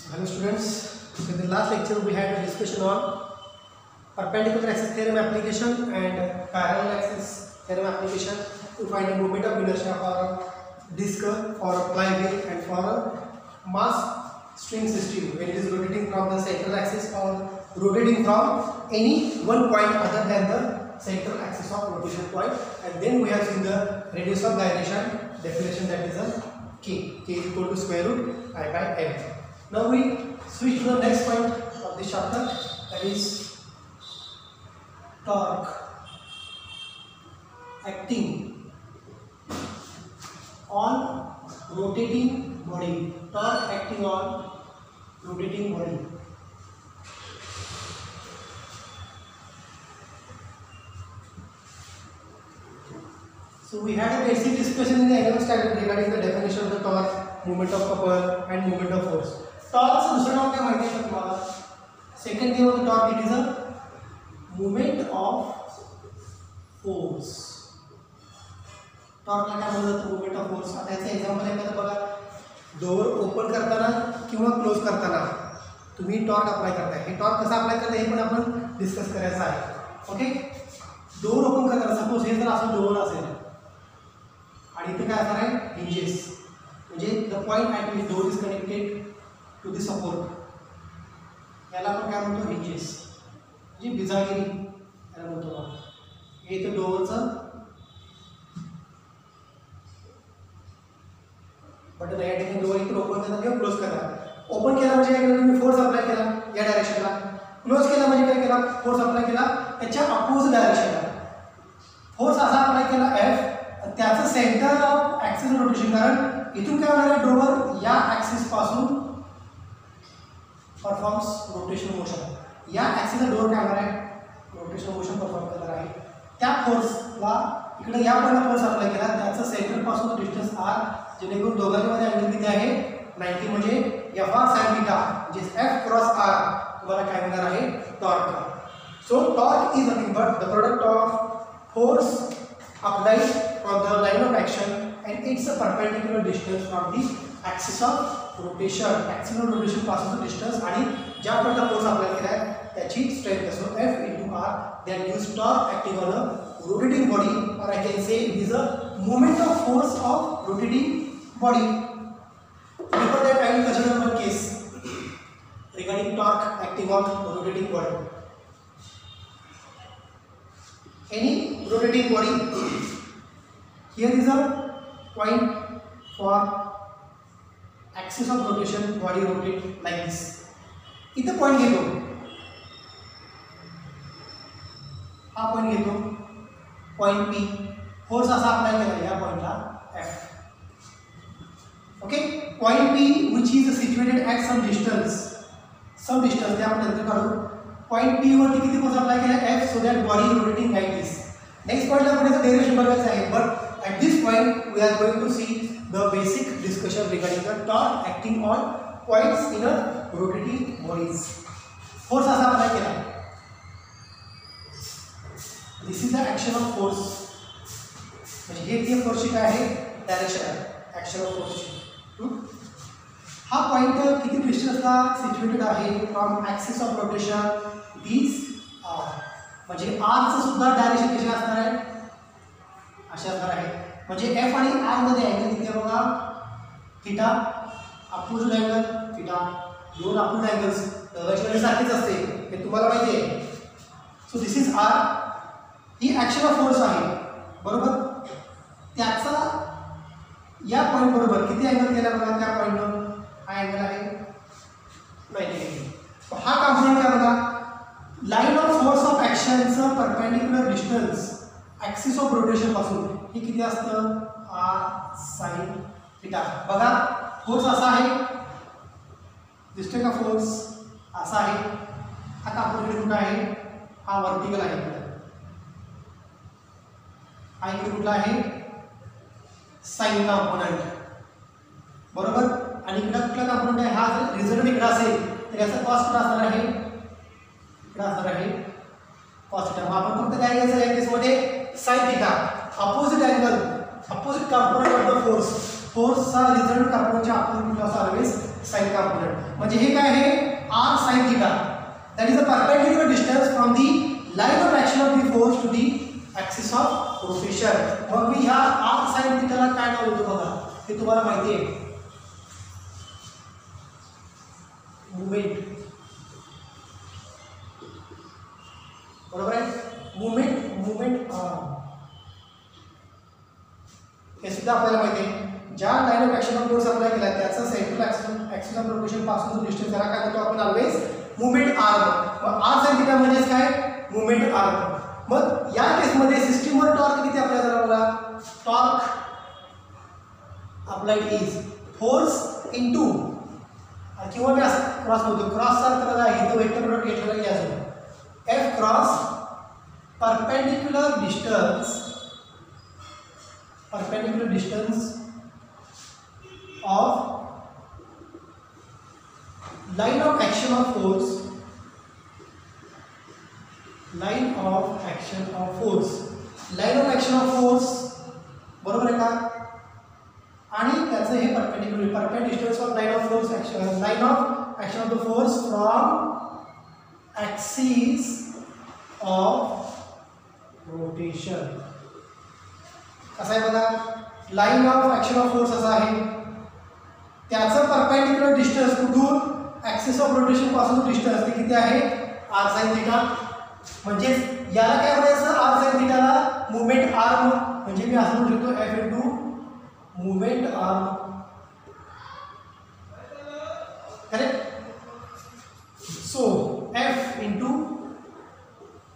Hello students, in the last lecture we had a discussion on perpendicular axis theorem application and parallel axis theorem application to find the moment of inertia for a disc, for a flywheel and for a mass string system when it is rotating from the central axis or rotating from any one point other than the central axis of rotation point. And then we have seen the radius of gyration definition, that is a k is equal to square root I by m. Now we switch to the next point of this chapter, that is torque acting on rotating body. Torque acting on rotating body. So we had a basic discussion in the 11th standard regarding the definition of the torque, moment of couple and moment of force. Torque से दूसरा नाम क्या मानते हैं तुम्हारा? Second name of the torque it is a moment of force. टॉर्कला काय म्हणलं जातं? Moment of force. आता याचं एक्झाम्पल आहे का बघा, डोअर ओपन करताना किंवा क्लोज करताना तुम्ही टॉर्क अप्लाय करताय. हे टॉर्क कसं अप्लाय करता हे पण आपण डिस्कस करायचं आहे. ओके, डोअर ओपन करताना सपोज हे जर असं डोअर असेल आणि इथे काय असणार आहे? हिंजेस, म्हणजे the point at which door is connected to the support, याला आपण काय म्हणतो? हिंजेस, म्हणजे बिजागिरी याला म्हणतो आपण. हे इथं डोअरचं बटन आहे, या ठिकाणी डोअर इथं ओपन करता किंवा क्लोज करता. ओपन केला म्हणजे काय केलं? तुम्ही फोर्स अप्लाय केला या डायरेक्शनला. क्लोज केला म्हणजे काय केला? फोर्स अप्लाय केला त्याच्या अपोजिट डायरेक्शनला. फोर्स असा अप्लाय केला एफ, त्याचं सेंटर ऑफ ॲक्सिस रोटेशन, कारण इथून काय होणार आहे? डोअर या ॲक्सिस पासून परफॉर्म्स रोटेशन मोशन. या ॲक्सिसला डोअर काय होणार आहे? रोटेशन मोशन परफॉर्म करणार आहे. त्या फोर्सला इकडे या पॉईंटला फोर्स अप्लाय केला, त्याचं सेंटर पासून डिस्टन्स आर, जेणेकरून दोघांमध्ये अँगल किती आहे? 90, म्हणजे एफ आर साइन थीटा, म्हणजे एफ क्रॉस आर तुम्हाला काय मिळणार आहे? Torque. So torque is nothing but the product of force applied from the line of action and it's a perpendicular distance from the axis of rotation. Axis of rotation पासून distance आणि ज्या पॉइंटला force apply केला आहे त्याची strength. So F into R that gives torque acting on a rotating body, or I can say it is a moment of force of rotating body. Before that I will consider one case regarding torque acting on rotating body. Any rotating body, here is a point for axis of rotation, body rotate like this. इथं point घेतो, हा point घेतो, point P. Force असा apply केला या पॉइंटला F. Okay, point P which is situated at some distance ते आपण नंतर काढू. पॉइंट P वरती किती फोर्स अप्लाय केला? F, so that body rotating like this. Next पॉइंटला आपण याचं डेरिव्हेशन बघायचं आहे, but at this point we are going to see the basic discussion regarding the torque acting on points in a rotating bodies. Force असा apply केला, this is the action of force, म्हणजे हे ती फोर्सची काय आहे? Direction आहे action of फोर्सची. हा point किती डिस्टन्सला सिच्युएटेड आहे from axis of rotation? This R, म्हणजे आरचं सुद्धा डायरेक्शन कशी असणार आहे? अशी असणार आहे. म्हणजे एफ आणि आर मध्ये अँगल किती आहे बघा? थीटा. अपोजिट अँगल थीटा, दोन अपोजिट अँगल्स दोघांची सारखीच असते, हे तुम्हाला माहिती आहे. सो दिस इज आर, ही ॲक्शन ऑफ फोर्स आहे बरोबर. त्याचा या पॉईंट बरोबर किती अँगल केला बघा? त्या पॉईंटवर हा अँगल आहे 90 डिग्री. हा कॉम्पोनंट काय बघा? लाइन ऑफ फोर्स ऑफ ॲक्शनचं perpendicular distance axis of rotation पासून हे किती असतं? R sine theta. बघा फोर्स असा आहे, दिसतोय का? फोर्स असा आहे. हा कॉम्पोनंट कुठला आहे? हा वर्टिकल आहे. हा इकडे कुठला आहे? साइन कॉम्पोनंट बरोबर. आणि इकडे कुठला कॉम्पोनंट आहे? हा जर रिझल्ट इकडे असेल तर याचा कॉस्ट कुठं असणार आहे? इकडे असणार आहे कॉस थीटा. मग आपण फक्त काय घ्यायचं या केसमध्ये? Sine theta. Opposite angle, opposite component of the force फोर्सचा रिझल्ट दाखवण्याचे आपण कुठला ऑलवेज साइन कॉम्पोनंट. म्हणजे हे काय आहे r sin theta that is a perpendicular distance from the line of action of the force to the axis of rotation. मग मी ह्या r sin थीटाला काय नाव देतो बघा, हे तुम्हाला माहिती आहे, मुवमेंट. बरोबर आहे, मुवमेंट हे सुद्धा आपल्याला माहिती आहे. ज्या line of action of force apply केला त्याचा सेंट्रल ऍक्सिस ऑफ रोटेशन पासून जो डिस्टन्स त्याला काय म्हणतो आपण ऑलवेज मुवमेंट आर्म. मग r sin थीटा म्हणजे काय मुवमेंट आर्म. मग या केसमध्ये सिस्टीमवर टॉर्क किती अप्लाय झाला बघा, torque applied is force into, किंवा मी असं क्रॉस म्हणतो, क्रॉसचा अर्थ बघा इथं वेक्टर प्रोडक्ट घेतलेला की अजून F cross perpendicular distance of line of action of force, line of action of force बरोबर आहे का, आणि त्याचं हे perpendicular distance of line of force action, line of action of the force from axis of rotation. कसं आहे बघा, line of action of force असा आहे, त्याचं परपेंडिक्युलर डिस्टन्स कुठून ॲक्सिस ऑफ रोटेशन पासून डिस्टन्स ते किती आहे r sin थीटा. म्हणजे याला काय म्हणायचं r sin थीटाला मुवमेंट आर्म, म्हणजे मी असं म्हणू शकतो F into movement arm. Correct. So F into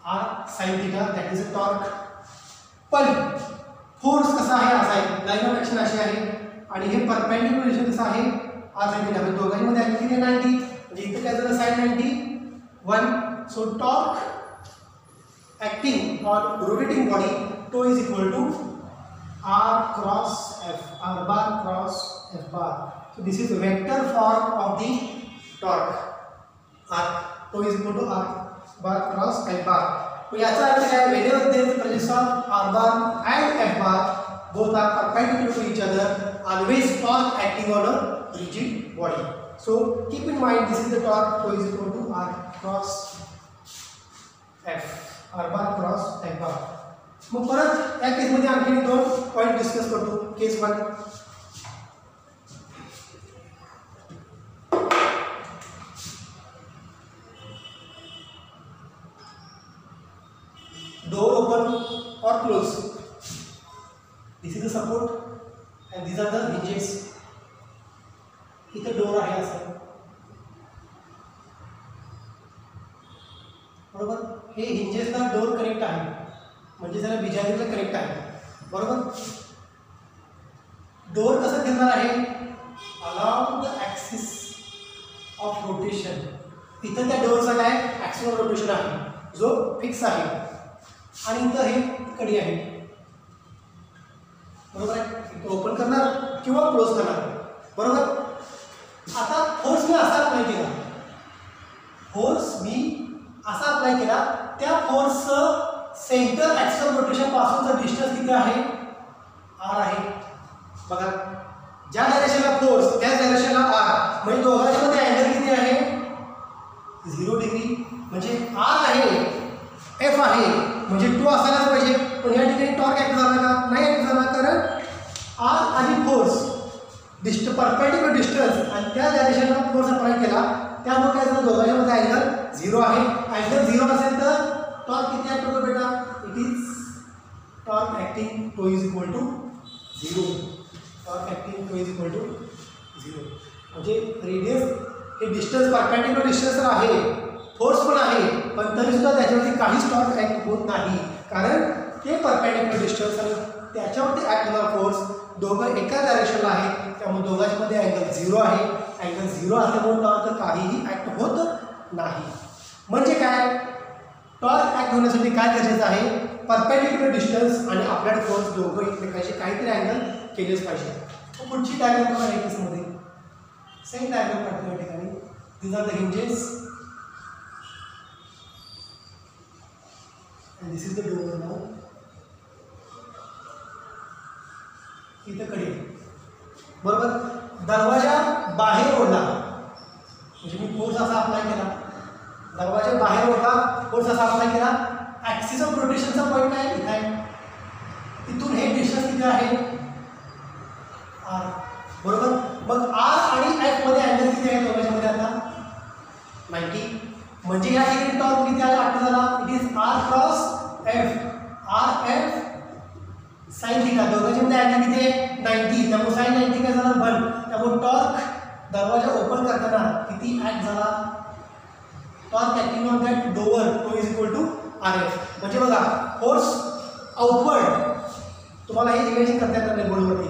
r sin theta that is a torque. पण फोर्स कसा आहे असा आहे, लाइन ऑफ ॲक्शन अशी आहे आणि हे परपेंडिक्युलर डिस्टन्स कसं आहे r sin थीटा. म्हणजे दोघांमध्ये अँगल किती 90, म्हणजे इथे काय झालं sin 91. So torque acting on rotating body tau is equal to r cross f, r bar cross f bar. So this is vector form of the torque. R tau is equal to r bar cross f bar. तो याचा अर्थ काय, whenever there is the presence of r bar and f bar, both are perpendicular to each other, always torque acting on a rigid body. So keep in mind this is the torque, tau is equal to r cross f, r bar cross f bar. मग परत या केसमध्ये आणखी दोन point discuss करतो. Case 1, door open or close. This is the support and these are the hinges. इथे door आहे असं, बरोबर. हे हिंजेसला डोर कनेक्ट आहे, म्हणजे जरा बिजारीला कनेक्ट आहे, बरोबर. डोर कसं फिरणार आहे along the axis of rotation. इथं त्या डोरचा काय ॲक्सिस ऑफ रोटेशन आहे जो फिक्स आहे, आणि इथं हे कडी आहे, बरोबर आहे. इथं ओपन करणार किंवा क्लोज करणार, बरोबर. आता फोर्स मी असा अप्लाय केला, असा अप्लाय केला, त्या फोर्सचं सेंटर ॲक्सिस ऑफ रोटेशन पासूनचं डिस्टन्स किती आहे r आहे. बघा ज्या डायरेक्शनला फोर्स त्याच डायरेक्शनला r, म्हणजे दोघांच्या मध्ये अँगल किती आहे 0 डिग्री. म्हणजे r आहे f आहे म्हणजे 2 असायलाच पाहिजे. पण या ठिकाणी टॉर्क ऍक्ट झाला का, नाही ऍक्ट झाला, कारण r आणि फोर्स परपेंडिक्युलर डिस्टन्स आणि त्या डायरेक्शनला फोर्स अप्लाय केला, त्यामुळे काय झालं दोघांच्या मध्ये अँगल 0 आहे. अँगल 0 असेल तर टॉर्क किती ऍक्ट होतो बेटा, it is torque acting tau is equal to 0. Torque acting tau is equal to 0. म्हणजे रेडियस हे डिस्टन्स परपेंडिक्युलर डिस्टन्स आहे, फोर्स पण आहे, पण तरी सुद्धा त्याच्यावरती काहीच टॉर्क ऍक्ट होत नाही, कारण ते परपेंडिक्युलर डिस्टन्स आणि त्याच्यावरती ऍक्ट होणारा फोर्स दोघं एका डायरेक्शनला आहे, त्यामुळे दोघांमध्ये अँगल 0 आहे. अँगल 0 असल्यामुळे टॉर्क काहीही ऍक्ट होत नाही. म्हणजे काय, टॉर्क ऍक्ट होण्यासाठी काय गरजेचं आहे, परपेंडिक्युलर डिस्टन्स आणि आपल्याकडे फोर्स दोघं एकमेकांशी काहीतरी अँगल केलेच पाहिजे. पुढची डायग्राम बघा या केसमध्ये सेम डायग्राम काढतो या ठिकाणी. these are the hinges and this is the door now. इथं कडे बरोबर. दरवाजा बाहेर ओढला म्हणजे मी फोर्स असा अप्लाय केला, दरवाजा बाहेर ओढला, फोर्स असा अप्लाय केला. ॲक्सिस ऑफ रोटेशनचा पॉईंट काय इथे आहे, तिथून हे डिस्टन्स किती आहे आर. बरोबर. मग आर आणि एफ मध्ये अँगल किती आहे दोघांच्यामध्ये आता 90. म्हणजे या ठिकाणी टॉर्क किती आहे आपल्याला, it is R cross F. R F sine theta, दोघांच्यामध्ये अँगल किती आहे 90. त्यामुळे साइन 90 काय झाला 1. त्यामुळे टॉर्क दरवाजा ओपन करताना किती ऍक्ट झाला, torque acting on that door तो is equal to R F. म्हणजे बघा फोर्स आउटवर्ड, तुम्हाला हे इमेजिंग करता येणार नाही बोर्डवरती,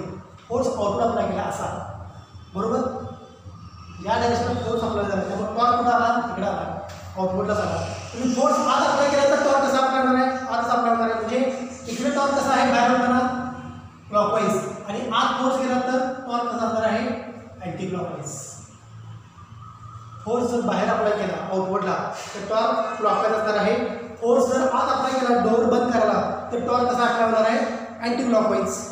फोर्स आउटवर्ड अप्लाय केला असा. बरोबर. या डायरेक्शनला फोर्स अप्लाय झाला त्यामुळे टॉर्क कुठं आला, इकडे आला, आउटवर्डला झाला. तुम्ही फोर्स आत अप्लाय केला तर टॉर्क कसा अप्लाय होणार आहे, आतच अप्लाय होणार आहे. म्हणजे इकडे टॉर्क कसा आहे बाहेर होताना क्लॉकवाईज, आणि आत फोर्स केला तर टॉर्क कसा असणार आहे अँटी क्लॉकवाईज. फोर्स जर बाहेर अप्लाय केला आउटवर्डला तर टॉर्क क्लॉकवाईज असणार आहे. फोर्स जर आत अप्लाय केला डोअर बंद करायला तर टॉर्क कसा अप्लाय होणार आहे anti clockwise.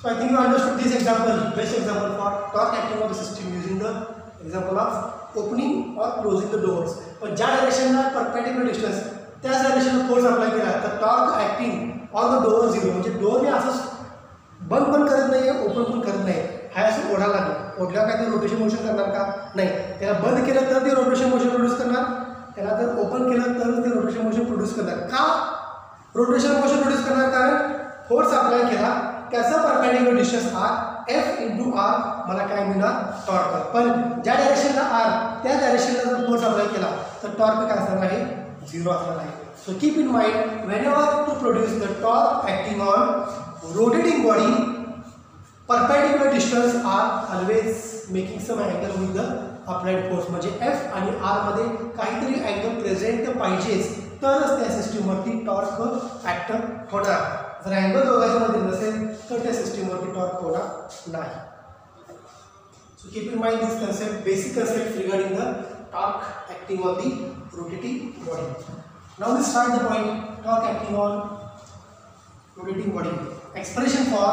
So I think you understood this example, best example for torque acting on the system using the example of opening or closing the doors. पण ज्या डायरेक्शनला परपेंडिक्युलर डिस्टन्स त्याच डायरेक्शनला force apply केला तर torque acting on the door zero. म्हणजे door मी असं बंद पण करत नाही आहे, ओपन पण करत नाही, हा असं ओढायला लागला. ओढल्यावर काय ते रोटेशन मोशन करणार का नाही, त्याला बंद केलं तर ते रोटेशन मोशन प्रोड्यूस करणार, त्याला जर ओपन केलं तर ते रोटेशन मोशन प्रोड्यूस करणार. का रोटेशन मोशन प्रोड्यूस करणार, कारण फोर्स अप्लाय केला त्याचा perpendicular distance R F into R मला काय मिळणार टॉर्क. पण ज्या डायरेक्शनला आर त्या डायरेक्शनला जर फोर्स अप्लाय केला तर टॉर्क काय असणार आहे झिरो असणार आहे. So keep in mind whenever to produce the torque acting on rotating body perpendicular distance are always making some angle with the applied force. म्हणजे एफ आणि आर मध्ये काहीतरी अँगल प्रेझेंट पाहिजेच तरच त्या सिस्टीमवरती टॉर्क ऍक्ट होणार. जर अँगल दोघांच्यामध्ये नसेल तर त्या सिस्टीमवरती टॉर्क होणार नाही. So keep in mind this concept, basic concept regarding the torque acting on the rotating body. Now we start the point torque acting on rotating body. Expression for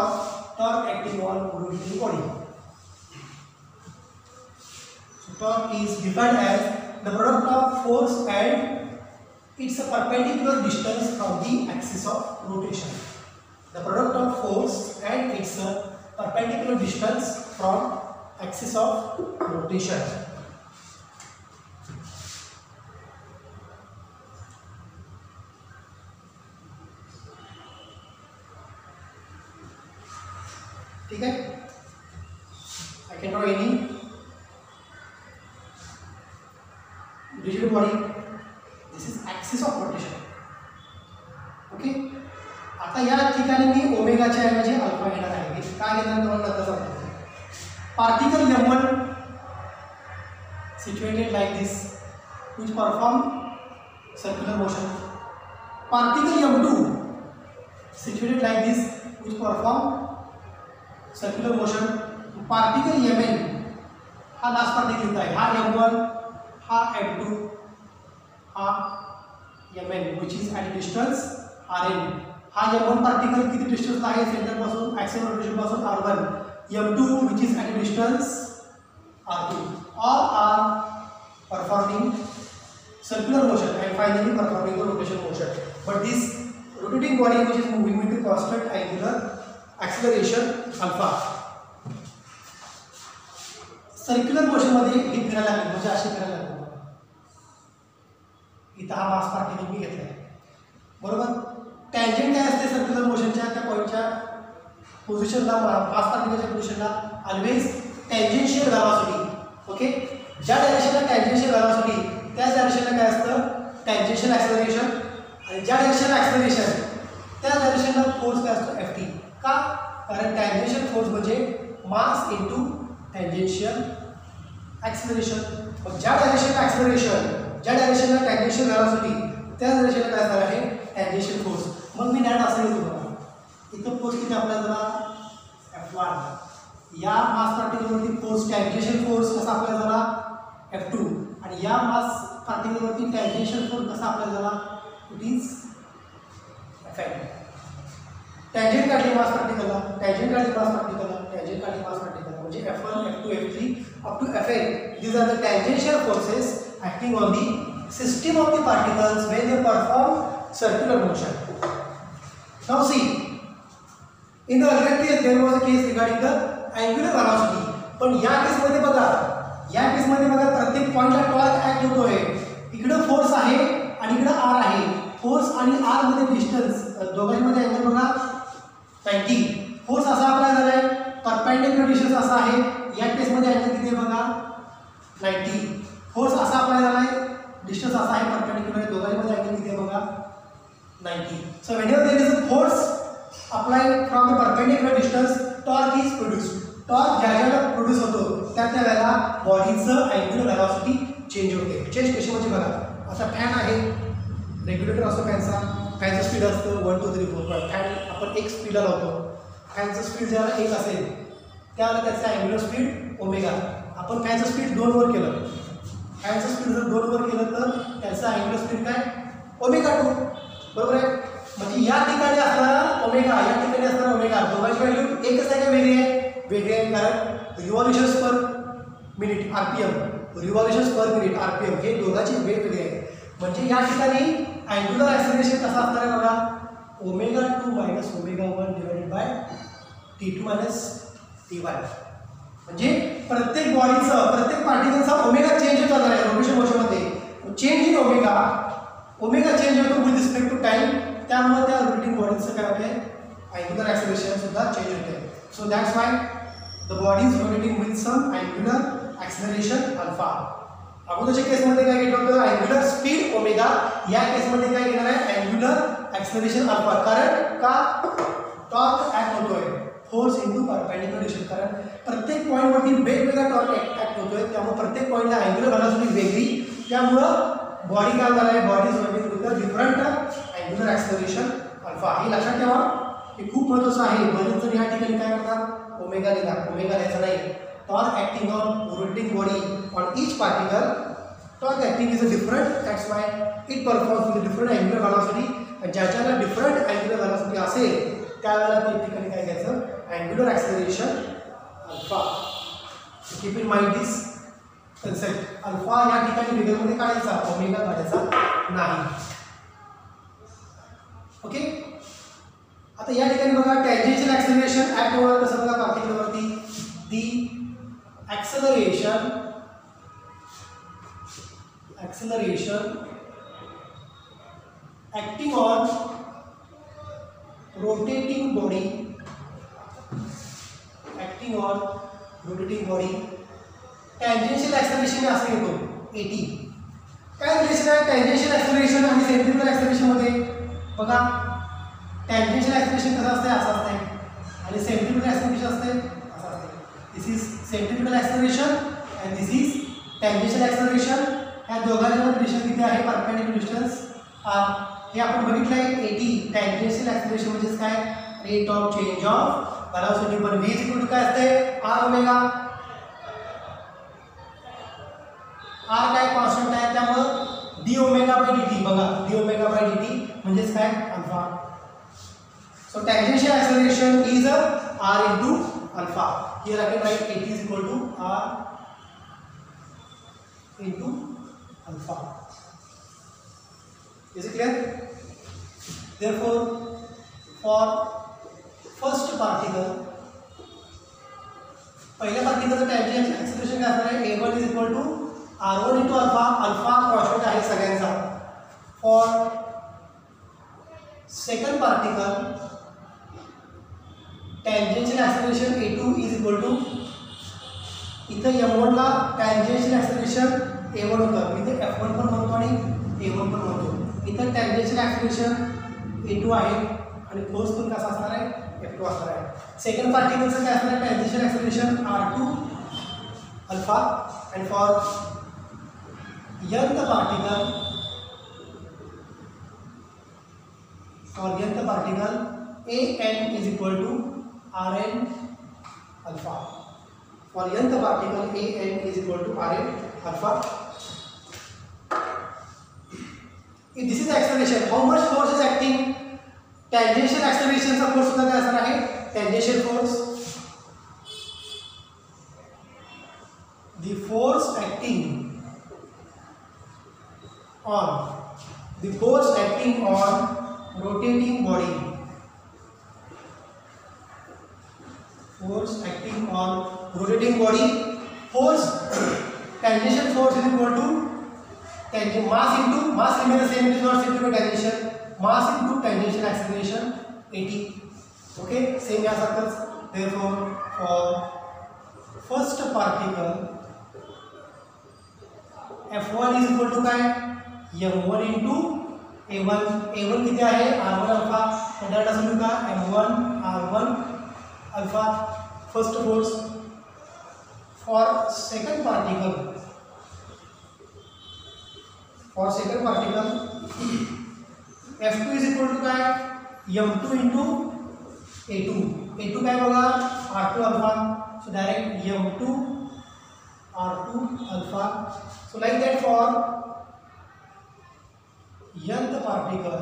torque acting on rotating body. So torque is defined as the product of force and its perpendicular distance from the axis of rotation. The product of force and its perpendicular distance from axis of rotation. ठीक है, I can draw any rigid body. This is axis of rotation. Okay. आता या ठिकाणी मी ओमेगाच्या ऐवजी alpha घेणार आहे. काय घेणार तुम्हाला नंतर सांगतो. Particle M1 situated like this which perform circular motion. Particle M2 situated like this which perform circular motion. Particle Mn हा लास्ट पार्टिकल आहे, हा M1 हा M2 हा Mn which is at a distance Rn. हा M1 particle किती distance आहे centre पासून axis of rotation पासून R1. M2 which is at a distance R2. All are performing circular motion and finally performing the rotation motion. But this rotating body which is moving with a constant angular acceleration alpha. Circular motion मध्ये हे फिरायला लागेल म्हणजे असे फिरायला लागेल. इथं हा मास particle मी घेतला आहे. बरोबर. टँजंट काय असते सर्क्युलर मोशनच्या त्या पॉईंटच्या पोझिशनला, मास पार्टिकलच्या पोझिशनला ऑलवेज टँजेन्शियल व्हेलॉसिटी. ओके. ज्या डायरेक्शनला टँजेन्शियल व्हेलॉसिटी त्याच डायरेक्शनला काय असतं टँजेन्शियल ॲक्सेलरेशन, आणि ज्या डायरेक्शनला ॲक्सेलरेशन त्या डायरेक्शनला फोर्स काय असतो Ft. का, कारण टँजेन्शियल फोर्स म्हणजे मास इंटू टँजेन्शियल ॲक्सेलरेशन. मग ज्या डायरेक्शनला ॲक्सेलरेशन, ज्या डायरेक्शनला टँजेन्शियल व्हेलॉसिटी त्या डायरेक्शनला काय असणार आहे टँजेन्शियल फोर्स. मग मी डॅट असं येतो बघा, इथं फोर्स किती आपल्याला F1. या मास पार्टिकलवरती फोर्स टँजेन्शियल फोर्स कसा आपल्याला झाला F2, आणि या मास पार्टिकलवरती टँजेन्शियल फोर्स कसा आपल्याला झाला इट इज Fn. टँजेंट काढली मास पार्टिकलला, टँजेंट काढली मास पार्टिकलला, टँजेंट लार्जर मास पार्टिकल म्हणजे F1, F2, F3 up to Fn. These are the tangential forces acting on the system of the particles when they perform circular motion. Now see, in the earlier case there was a case regarding the angular velocity. पण या case मध्ये बघा, या case मध्ये बघा प्रत्येक पॉइंटला torque act होतोय. इकडे फोर्स आहे आणि इकडे आर आहे. फोर्स आणि आर मध्ये डिस्टन्स दोघांमध्ये अँगल बघा 90. फोर्स असा अप्लाय झालाय, परपेंडिक्युलर डिस्टन्स असा आहे. या केस मध्ये अँगल किती आहे बघा 90. फोर्स असा अप्लाय झालाय, डिस्टन्स असा आहे परपेंडिक्युलर, दोघांमध्ये अँगल किती आहे बघा 90. So whenever there is a force applied from the perpendicular distance, torque is produced. Torque ज्या ज्याला प्रोड्यूस होतो त्या वेळेला बॉडीचं अँग्युलर व्हेलॉसिटी चेंज होते. चेंज कशी म्हणजे बघा, आता फॅन आहे, रेग्युलेटर असतो फॅनचा, फॅनचं स्पीड असतं 1 2 3 4 5. फॅन आपण एक स्पीडला लावतो, फॅनचं स्पीड ज्याला 1 असेल त्यावेळेला त्याचं अँग्युलर स्पीड ओमेगा. आपण फॅनचं स्पीड 2 वर केलं, फॅनचं स्पीड जर 2 वर केलं तर त्याचं अँग्युलर स्पीड काय ओमेगा 2, बरोबर आहे. म्हणजे या ठिकाणी असणारा ओमेगा, या ठिकाणी असणारा ओमेगा, दोघांची व्हॅल्यू एकच आहे का वेगळी आहे? वेगळे आहे, कारण रिव्हॉल्युशन्स per minute RPM, रिव्हॉल्युशन्स per minute RPM हे दोघांची वेगवेगळे आहे. म्हणजे या ठिकाणी अँग्युलर ॲक्सेलरेशन कसं असणार आहे बघा, omega 2 minus omega 1 divided by T2 minus Ty. म्हणजे प्रत्येक बॉडीचं, प्रत्येक पार्टिकलचा ओमेगा चेंज होत जाणार आहे रोटेशन मोशनमध्ये. Change in omega, omega change होतो विथ रिस्पेक्ट टू टाइम, त्यामुळे त्या रोटेटिंग बॉडीचं काय होते अँग्युलर ॲक्सेलरेशन सुद्धा चेंज होते. So that's why the body is rotating with some angular acceleration alpha. अगोदरच्या केसमध्ये काय घेतलं होतं अँग्युलर स्पीड ओमेगा, या केसमध्ये काय घेणार आहे अँग्युलर ॲक्सेलरेशन अल्फा. कारण का टॉर्क ॲक्ट होतोय फोर्स इंटू परपेंडिक्युलर डिस्टन्स, कारण प्रत्येक पॉईंटवरती वेगवेगळा टॉर्क ॲक्ट होतोय, त्यामुळे प्रत्येक पॉईंटला अँग्युलर व्हेलॉसिटी वेगळी, त्यामुळं बॉडी काय होणार आहे body is rotating with different angular acceleration alpha. हे लक्षात ठेवा, हे खूप महत्त्वाचं आहे. बरेच जण या ठिकाणी काय करतात ओमेगा लिहितात, ओमेगा लिहायचा नाही. Torque acting on rotating body on each particle, torque acting is a different, that's why it performs with different angular velocity. ज्याच्याला डिफरंट अँग्युलर व्हेलॉसिटी असेल त्यावेळेला त्या ठिकाणी काय घ्यायचं angular acceleration alpha. Keep in mind this concept. Alpha या ठिकाणी फिगरमध्ये काढायचा, ओमेगा काढायचा नाही. ओके, आता या ठिकाणी बघा टँजेन्शियल ॲक्सेलरेशन ॲक्ट होणार कसं बघा पार्टिकलवरती. The acceleration acting on rotating body, acting on rotating body tangential acceleration असं येतो 80. काय रिलेशन आहे टँजेन्शियल ॲक्सेलरेशन आणि सेंट्रिपिटल ॲक्सेलरेशनमध्ये बघा. टँजेन्शियल ॲक्सेलरेशन कसं असते असं असते, आणि सेंट्रिपिटल ॲक्सेलरेशन असते असं असते. This is centripetal acceleration and this is tangential acceleration. ह्या दोघांच्या डिस्टन्स किती आहे परपेंडिक्युलर डिस्टन्स आर. हे आपण बघितलं आहे 80. टँजेन्शियल ॲक्सेलरेशन म्हणजेच काय rate of change of velocity, पण v इज इक्वल टू काय असते r ओमेगा. r काय कॉन्स्टंट आहे, त्यामुळे d ओमेगा बाय dt बघा, d ओमेगा बाय dt म्हणजेच काय alpha. So tangential acceleration is r into alpha. Here again write 80 is equal to r into alpha. Is it clear? Therefore, for first particle, पहिल्या पार्टिकलचं tangential acceleration काय असणार आहे a1 is equal to r1 into alpha. Alpha constant आहे सगळ्यांचा. For second particle tangential acceleration a2 is equal to, इथं m1 ला tangential acceleration a1 होतं, इथे f1 पण म्हणतो आणि a1 पण म्हणतो. इथं टँजेन्शियल ॲक्सेलरेशन a2 आहे आणि फोर्स पण कसा असणार आहे f2 असणार आहे. सेकंड पार्टिकलचं काय असणार आहे tangential acceleration r2 alpha. And for nth particle an is equal to rn alpha. For nth particle an is equal to rn alpha. If this is the acceleration, how much force is acting? Tangential acceleration चा force सुद्धा काय असणार आहे tangential force. the force acting on rotating body, force acting on rotating body, force tangential force is equal to mass remains the same, it is not said to be tangential, mass into tangential acceleration at. Okay, same here circles. Therefore for first particle F1 is equal to काय m1 into a1 किती आहे r1 alpha, direct असं लिहू का m1 r1 alpha first force. For second particle F2 is equal to काय m2 into a2 काय बघा r2 alpha, so direct m2 r2 alpha. So like that for nth particle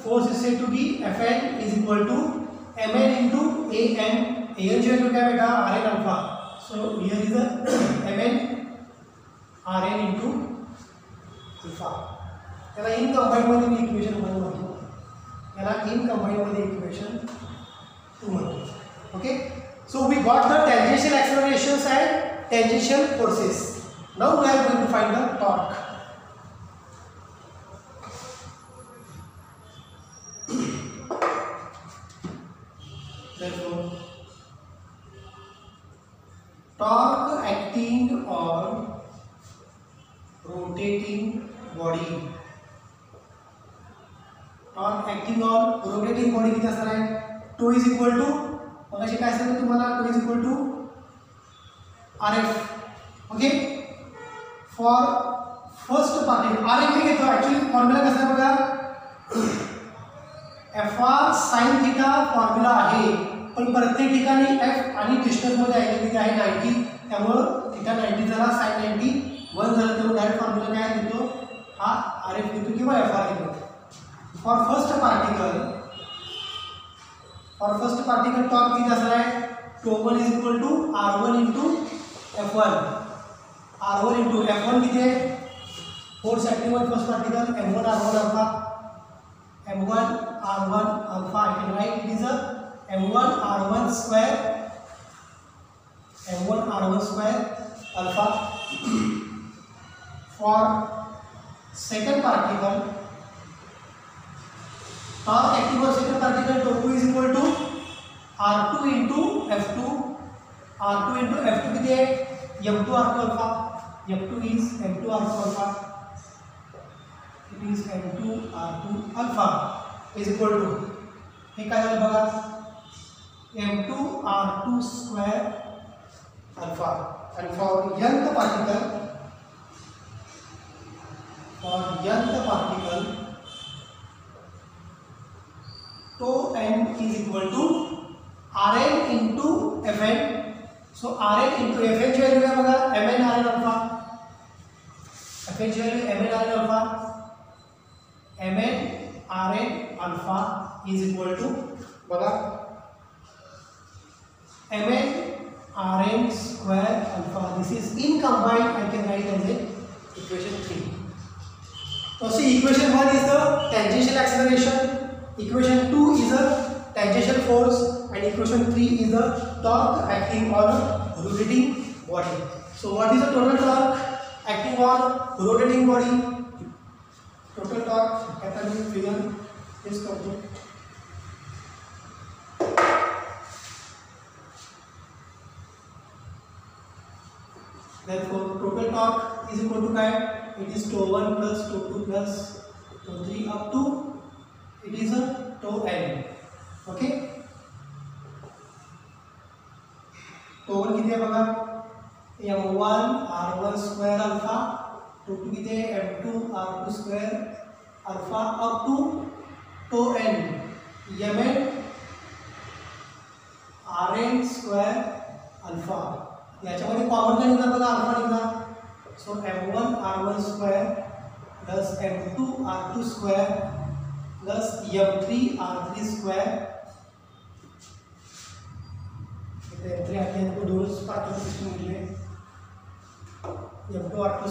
force is said to be Fn is equal to mn into an जो है तो क्या बेटा rn alpha. So here is a mn rn into alpha. याला in combined मध्ये मी equation 1 म्हणतो, याला in combined मध्ये इक्वेशन 2 म्हणतो. Okay, so we got the tangential accelerations and tangential forces. Now we are going to find the torque. Therefore torque acting on rotating body, किती असणार आहे 2 is equal to मगाशी काय सांगितलं तुम्हाला 2 is equal to RF. Okay, for first particle RF मी घेतो, actually formula कसा आहे बघा FR sin थीटा फॉर्म्युला आहे, पण प्रत्येक ठिकाणी F आणि डिस्टन्स मध्ये अँगल किती आहे 90, त्यामुळे थीटा 90 झाला sin 90 1 झालं, तर डायरेक्ट फॉर्म्युला काय घेतो हा RF घेतो किंवा FR घेतो. फॉर फर्स्ट पार्टिकल टॉर्क किती असणार आहे T1 is equal to R1 into F1 किती आहे force acting on first particle m1 r1 alpha I can write it is a m1 r1 square alpha. For second particle torque acting on second particle T2 is equal to R2 into F2 किती आहे m2 r2 alpha, F2 is m2 r2 alpha, it is m2 r2 alpha is equal to हे काय झालं बघा m2 r2 square alpha. And for nth particle tau n is equal to Rn into Fn. So Rn into Fn ची value काय बघा mn Rn alpha, Fn ची value mn Rn alpha is equal to बघा mn Rn square alpha. This is in combined I can write as a equation 3. So see, equation 1 is the tangential acceleration, equation 2 is a tangential force, and equation 3 is the torque acting on a rotating body. So what is the total torque acting on rotating body? Total torque capital figure is complete. Therefore total torque is equal to काय it is T1 plus T2 plus T3 up to it is a T n. Okay, T1 किती आहे बघा m1 r1 square alpha, T2 किती आहे m2 r2 square alpha up to T n mn rn square alpha. याच्यामध्ये common काय निघणार बघा alpha निघणार. सो m1 r1 square plus m2 r2 square plus m3 r3 square particle system घेतले m2r2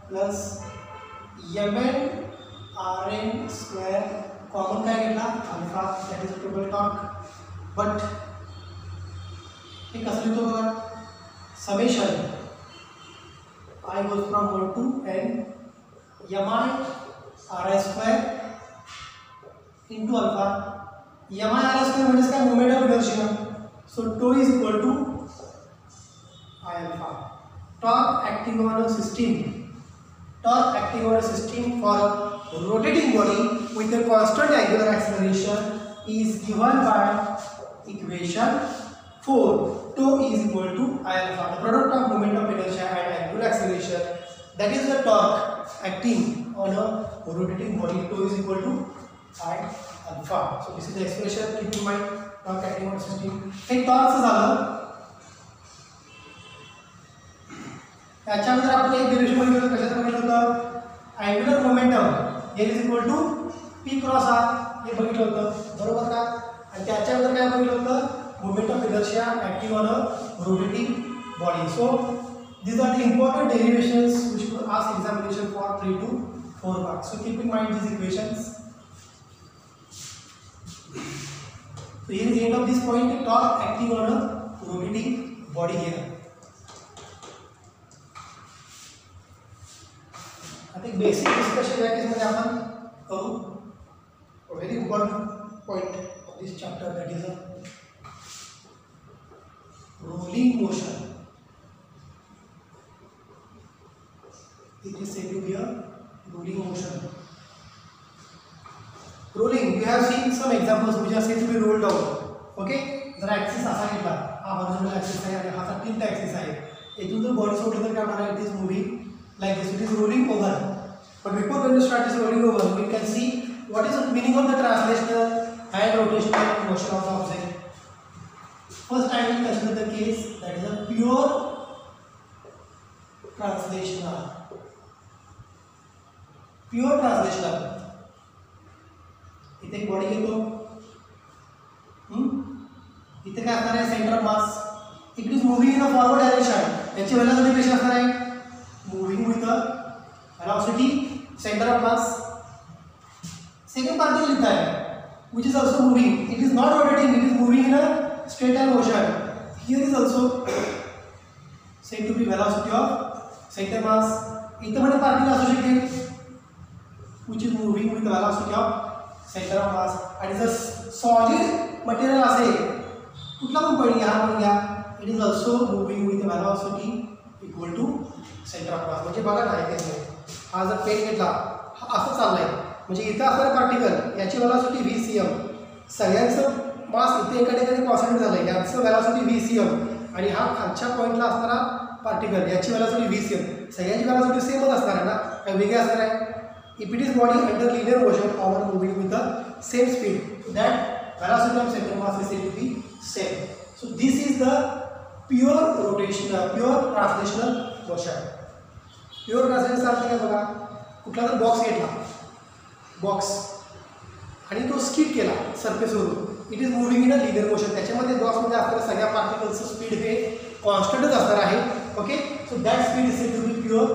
plus mn rn square common काय घेतला alpha that is total torque but हे कसं लिहितो बघा summation I goes from 1 to n mi ri square into alpha mi ri square म्हणजे काय moment of inertia so tau is equal to I alpha torque acting on a system for a rotating body with a constant angular acceleration is given by equation 4 tau is equal to I alpha the product of moment of inertia and angular acceleration that is the torque acting on a rotating body tau is equal to I alpha so this is the expression keep in mind torque acting on a system हे torque झालं याच्यामध्ये आपण एक derivation बघितलं कशाचं बघितलं होतं angular momentum हे is equal to p cross r हे बघितलं होतं बरोबर का आणि त्याच्यानंतर काय बघितलं होतं moment of inertia acting on a rotating body so these are the important derivations which could ask examination for 3 to 4 marks so keep in mind these equations so here is the end of this point torque acting on a rotating body here I think basic discussion या case मध्ये आपण करू a very important point of this chapter that is a rolling motion it is said to be a rolling motion rolling you have seen some examples which are said to be rolled down okay जर axis असा घेतला हा horizontal axis आहे आणि हा tilt axis आहे इथून जर बॉडी सोडली तर काय होणार it is moving like this it is rolling over but before when you start this rolling over we can see what is the meaning of the translational and rotational motion of the object first I will consider the case that is a pure translational इथे एक body घेतो इथे काय असणार आहे centre of mass it is moving in a forward direction याची velocity कशी असणार आहे moving with the velocity center of mass second particle लिखता है which is also moving it is not rotating it is moving in a straight line motion here is also said to be velocity of center mass इथे मध्ये particle असू शकेल which is moving with the velocity of center of mass and is a solid material असेल कुठला पण point घ्या पण घ्या it is also moving with the velocity equal to centre of mass म्हणजे बघा ना केस हा जर पेन घेतला हा असं चाललाय म्हणजे इथं असणारं पार्टिकल याची वेलॉसिटी VCM सगळ्यांचं मास इथे एका ठिकाणी कॉन्सन्ट्रेट झालं आहे याचं वेलॉसिटी VCM आणि हा खालच्या पॉईंटला असणारा पार्टिकल याची वेलॉसिटी VCM सगळ्यांची वेलॉसिटी सेमच असणार आहे ना काय वेगळी असणार आहे if it is body under linear motion or moving with the same speed that velocity of centre mass is said to be same so this is the pure rotational pure translational motion pure ट्रान्सलेशनचा अर्थ काय बघा कुठला तर box घेतला box आणि तो skid केला सरफेसवरून it is moving in a linear motion त्याच्यामध्ये बॉक्समध्ये असणाऱ्या सगळ्या पार्टिकल्सचं स्पीड हे कॉन्स्टंटच असणार आहे okay so that speed is said to be pure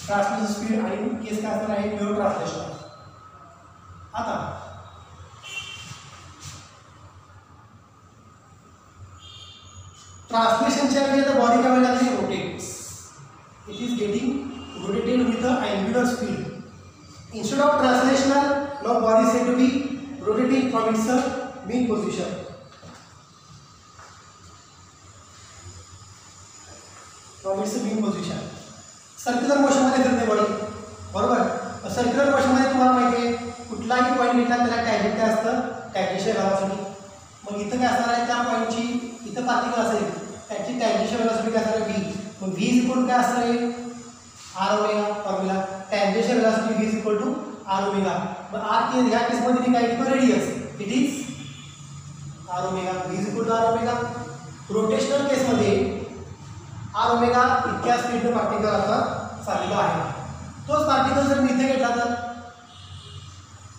translation speed आणि केस काय असणार आहे प्युअर ट्रान्सलेशन आता ट्रान्सलेशनच्या वेळी आता बॉडी काय वेळेला rotates it is getting rotated with the angular speed instead of translational now body is said to be rotating from its mean position circular motion मध्ये फिरते बॉडी बरोबर सर्क्युलर मोशन मध्ये तुम्हाला माहिती आहे कुठलाही पॉईंट घेतला त्याला टॅन्जेंट काय असतं टॅन्जेन्शियल वेलॉसिटी मग इथं काय असणार आहे त्या पॉईंटची इथं पार्टिकल असेल त्याची टॅन्जेन्शियल वेलॉसिटी काय असणार आहे v मग v इज इक्वल काय असणार आहे r omega formula tangential velocity v is equal to r omega मग r के ह्या केसमध्ये मी काय घेतो radius it is r omega v is equal to r omega rotational केसमध्ये r ओमेगा इतक्या स्पीडने पार्टिकल आता चाललेला आहे तोच पार्टिकल जर मी इथे घेतला तर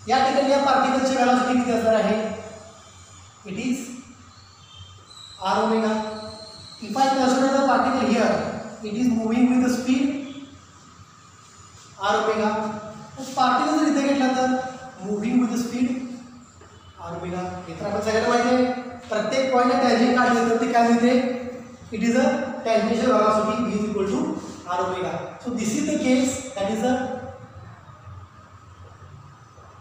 या ठिकाणी या पार्टिकलची वेलॉसिटी किती असणार आहे it is r omega if if I consider the particle here, it is moving with the speed R omega. Particle जर इथे घेतला तर moving with the speed R omega. हे तर आपण सगळ्यांना माहिती आहे. प्रत्येक पॉईंटला टॅन्जंट काढले तर ते काय मिळते? It is a tangential velocity v is equal to R omega. So this is the case that is a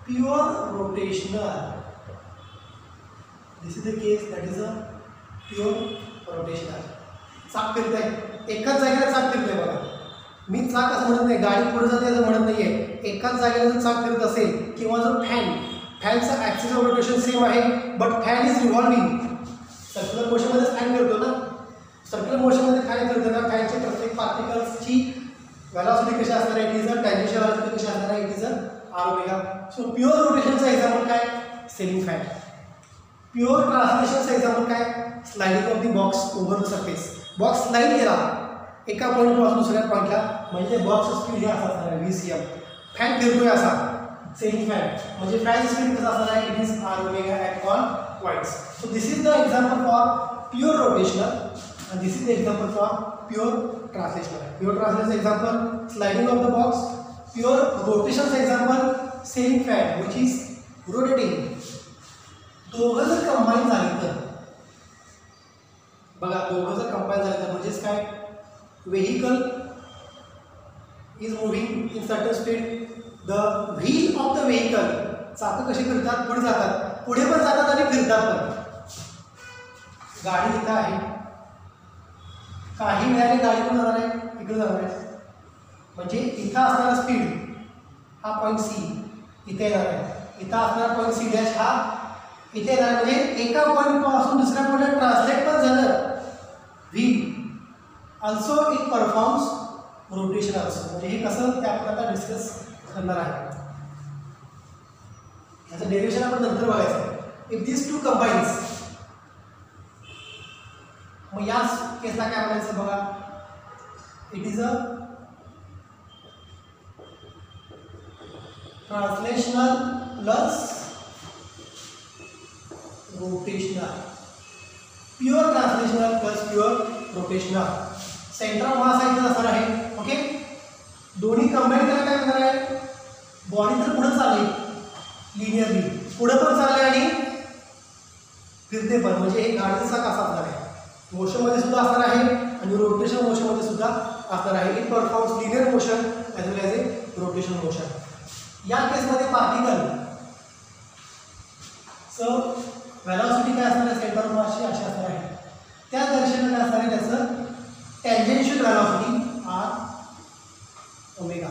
pure rotational. This is the case that is a pure rotational. चाक फिरतंय, एकाच जागेला चाक फिरतंय. बघा, मी चाक असं म्हणत नाही, गाडी पुढे जाते असं म्हणत नाहीये. एकाच जागेला जर चाक फिरत असेल किंवा जर फॅनचा ॲक्सिस ऑफ रोटेशन सेम आहे, but fan is revolving. Circular मोशनमध्ये फॅन फिरतो ना. सर्क्युलर मोशनमध्ये फॅन फिरतो ना. फॅनचे प्रत्येक पार्टिकल्सची व्हेलॉसिटी कशी असणार आहे? It is a tangential velocity कशी असणार आहे? It is a R omega. So pure रोटेशनचा एक्झाम्पल काय? Ceiling fan. प्युअर ट्रान्सलेशनचं एक्झाम्पल काय? Sliding of the box over the surface. Box slide केला एका पॉईंटपासून दुसऱ्या पॉईंटला, म्हणजे बॉक्स स्पीड हे असा असणार आहे VCM. फॅन फिरतोय असा, सेलिंग फॅन, म्हणजे फॅन स्पीड कसं असणार आहे? It is R omega at all points. So this is the example for pure rotational and this is the example for pure translational. Pure translation example sliding of the box. Pure rotation example sailing fan which is rotating. दोघं जर combine झाले तर बघा, दोघं जर combine झाले तर म्हणजेच काय? Vehicle is moving in certain speed. The wheel of the vehicle, चाकं कशी फिरतात? पुढे जातात, पुढे पण जातात आणि फिरतात पण. गाडी इथं आहे, काही वेळाने गाडी पण जाणार आहे, इकडे जाणार आहे, म्हणजे इथं असणारा स्पीड हा पॉईंट सी इथे येणार आहे. इथं असणारा पॉईंट सी डॅश हा इथे येणार आहे. म्हणजे एका पॉईंटपासून दुसऱ्या पॉईंटला ट्रान्सलेट पण झालं wheel. Also it performs rotation also. म्हणजे हे कसं ते आपण आता डिस्कस करणार आहे. याचं डेरिव्हेशन आपण नंतर बघायचं. इफ दिस टू कंबाईन्स, मग याच केसला काय म्हणायचं बघा? It is a translational plus rotational. Pure translational plus pure rotational. Centre of mass इथे असणार आहे. ओके, दोन्ही कंबाईन करायला काय करणार आहे? बॉडी तर पुढे चालली लिनियरली, पुढे पण चालले आणि फिरते पण, म्हणजे हे गाडीचा चाक असा असणार आहे. मोशनमध्ये सुद्धा असणार आहे आणि रोटेशन मोशनमध्ये सुद्धा असणार आहे. It performs linear motion as well as A rotation motion. या केसमध्ये पार्टिकल व्हेलॉसिटी काय असणार आहे? सेंटर ऑफ मासची अशी असणार आहे. त्या दर्शनाला काय असणार आहे? त्याचं tangential velocity R omega.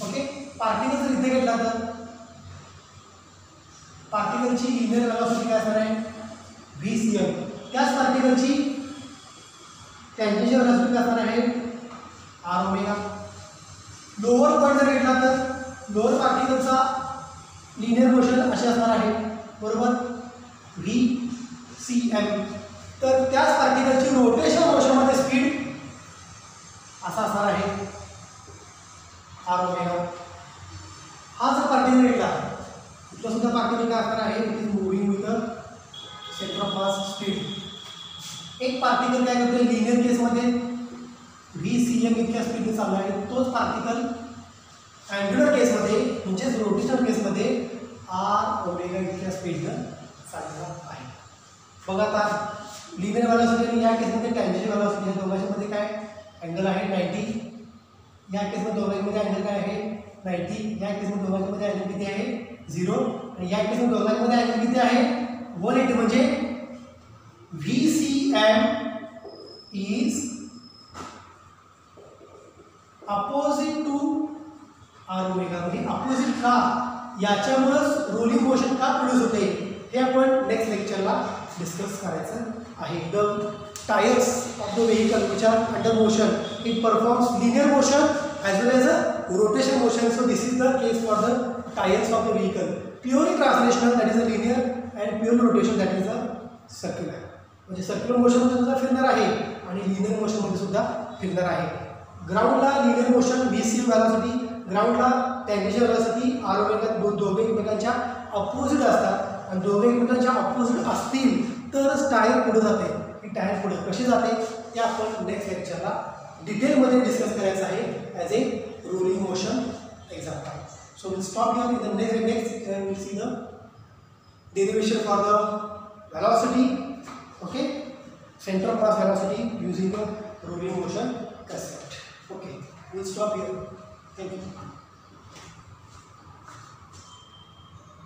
Okay, particle जर इथे घेतला तर पार्टिकलची लिनियर व्हेलॉसिटी काय असणार आहे? VCM. त्याच पार्टिकलची टॅन्जेन्शियल व्हेलॉसिटी काय असणार आहे? Are omega. लोअर पॉईंट जर घेतला तर लोअर पार्टिकलचा लिनियर मोशन असे असणार आहे, बरोबर? VCM. तर त्याच पार्टिकलची रोटेशन मोशनमध्ये स्पीड असा असणार आहे आर ओमेगा. हा जर पार्टिकल घेतला, इथला सुद्धा पार्टिकल काय असणार आहे? It is moving with the centre of mass speed. एक पार्टिकल काय करतो? लिनियर केसमध्ये VCM इतक्या स्पीडने चालला आहे, तोच पार्टिकल अँग्युलर केसमध्ये म्हणजेच रोटेशनल केसमध्ये आर ओमेगा इतक्या स्पीडनं चाललेला आहे. बघा आता लिनियर व्हेलॉसिटी आणि या केसमध्ये टॅन्जेन्शियल व्हेलॉसिटी, या दोघांच्यामध्ये काय अँगल आहे? 90. या केसमध्ये दोघांमध्ये अँगल काय आहे? 90. या केसमध्ये दोघांमध्ये अँगल किती आहे? 0. आणि या केसमध्ये दोघांमध्ये अँगल किती आहे? 180. म्हणजे VCM is opposite to R omega. म्हणजे अपोजिट का? याच्यामुळेच रोलिंग मोशन का प्रोड्यूस होते हे आपण नेक्स्ट लेक्चरला डिस्कस करायचं आहे. The tyres of the vehicle which are under motion, it performs linear motion as well as a rotation motion. So this is the case for the tires of the vehicle. Purely translational, that is a linear, and pure rotation, that is a circular. म्हणजे circular मोशनमध्ये सुद्धा फिरणार आहे आणि linear मोशनमध्ये सुद्धा फिरणार आहे. ग्राउंडला linear motion VCM velocity, ग्राउंडला टॅन्जेन्शियल व्हेलॉसिटी आर ओमेगा. दोघे एकमेकांच्या अपोजिट असतात आणि दोघे एकमेकांच्या अपोजिट असतील तरच टायर पुढे जाते. ती टायर पुढे कशी जाते ते आपण नेक्स्ट लेक्चरला डिटेलमध्ये डिस्कस करायचं आहे as A rolling motion example. So will stop here. In the next will see the derivation for the velocity, okay, center of mass velocity using the rolling motion concept. Okay, we'll stop here. Thank you.